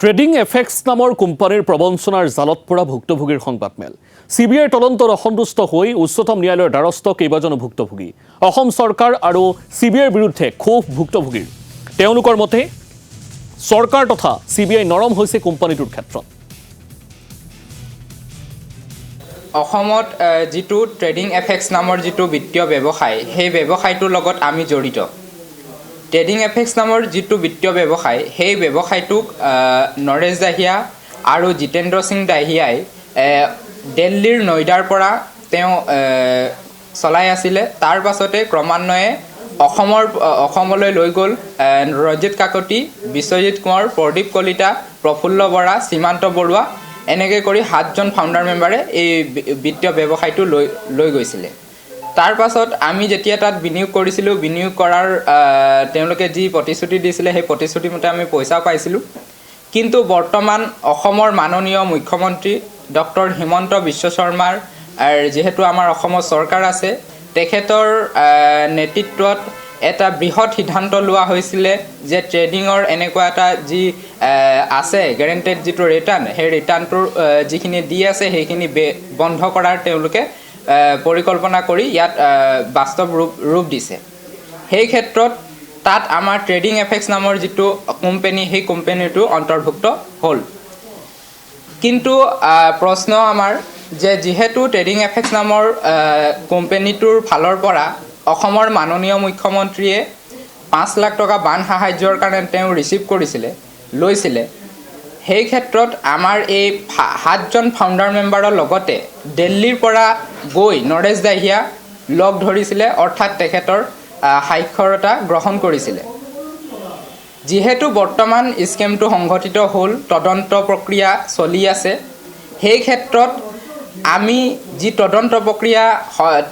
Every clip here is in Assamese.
ট্ৰেডিং এফেক্স নামৰ কোম্পানীৰ প্ৰবঞ্চনাৰ জালত পৰা ভুক্তভোগীৰ সংবাদমেল চিবিআইৰ তদন্তৰ অসন্তুষ্ট হৈ উচ্চতম ন্যায়ালয়ৰ দ্বাৰস্থ কেইবাজনো ভুক্তভোগী অসম চৰকাৰ আৰু চিবিআইৰ বিৰুদ্ধে ক্ষোভ ভুক্তভোগীৰ তেওঁলোকৰ মতে চৰকাৰ তথা চিবিআই নৰম হৈছে কোম্পানীটোৰ ক্ষেত্ৰত অসমত যেটো ট্ৰেডিং এফেক্স নামৰ যেটো বিত্তীয় ব্যৱসায় সেই ব্যৱসায়টোৰ লগত আমি জড়িত ট্ৰেডিং এফেক্স নামৰ যেটো বিত্তীয় ব্যৱসায় সেই ব্যৱসায়টোক নৰেশ দাহিয়া আৰু জিতেন্দ্ৰ সিং দাহিয়াই দিল্লীৰ নয়ডাৰ পৰা তেওঁ চলাই আছিল তাৰ পাছতে ক্ৰমান্বয়ে অসমলৈ লৈ গ'ল ৰজিত কাকতি বিশ্বজিত কুমাৰ প্ৰদীপ কলিতা প্ৰফুল্ল বৰা সীমান্ত বৰুৱা এনেকৈ কৰি 7জন ফাউণ্ডাৰ মেম্বাৰে এই বিত্তীয় ব্যৱসায়টো লৈ গৈছিল তাৰ পাছত আমি যেতিয়া তাত বিনিয়োগ কৰিছিলোঁ বিনিয়োগ কৰাৰ তেওঁলোকে যি প্ৰতিশ্ৰুতি দিছিলে সেই প্ৰতিশ্ৰুতি মতে আমি পইচা পাইছিলোঁ কিন্তু বৰ্তমান অসমৰ মাননীয় মুখ্যমন্ত্ৰী ডক্টৰ হিমন্ত বিশ্ব শৰ্মাৰ যেহেতু আমাৰ অসমৰ চৰকাৰ আছে তেখেতৰ নেতৃত্বত এটা বৃহৎ সিদ্ধান্ত লোৱা হৈছিল যে ট্ৰেডিঙৰ এনেকুৱা এটা যি আছে গ্যাৰান্টেড যেটো ৰিটাৰ্ণ সেই ৰিটাৰ্ণটোৰ যিখিনি দি আছে সেইখিনি বন্ধ কৰাৰ তেওঁলোকে পৰিকল্পনা কৰি ইয়াত বাস্তৱ ৰূপ দিছে সেই ক্ষেত্ৰত তাত আমাৰ ট্ৰেডিং এফেক্স নামৰ যেটো কোম্পানী সেই কোম্পানীটো অন্তৰ্ভুক্ত হ'ল কিন্তু প্ৰশ্ন আমাৰ যে যেহেতু ট্ৰেডিং এফেক্স নামৰ কোম্পানীটোৰ ফালৰ পৰা অসমৰ মাননীয় মুখ্যমন্ত্ৰীয়ে 5 লাখ টকা বান সাহায্যৰ কাৰণে তেওঁ ৰিসিভ লৈছিল সেই ক্ষেত্ৰত আমাৰ এই 7জন ফাউণ্ডাৰ মেম্বাৰৰ লগতে দিল্লীৰ পৰা গৈ নৰেশ দাহিয়া লগ ধৰিছিল অৰ্থাৎ তেখেতৰ সাক্ষৰতা গ্ৰহণ কৰিছিল যেহেতু বৰ্তমান স্কেমটো সংঘটিত হ'ল তদন্ত প্ৰক্ৰিয়া চলি আছে সেই ক্ষেত্ৰত আমি যি তদন্ত প্ৰক্ৰিয়া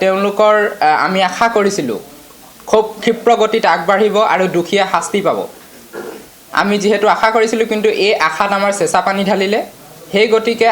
তেওঁলোকৰ আমি আশা কৰিছিলোঁ খুব ক্ষিপ্ৰ গতিত আগবাঢ়িব আৰু দুখীয়া শাস্তি পাব আমি যেহেতু আশা কৰিছিলোঁ কিন্তু এই আশাত আমাৰ চেঁচা পানী ঢালিলে সেই গতিকে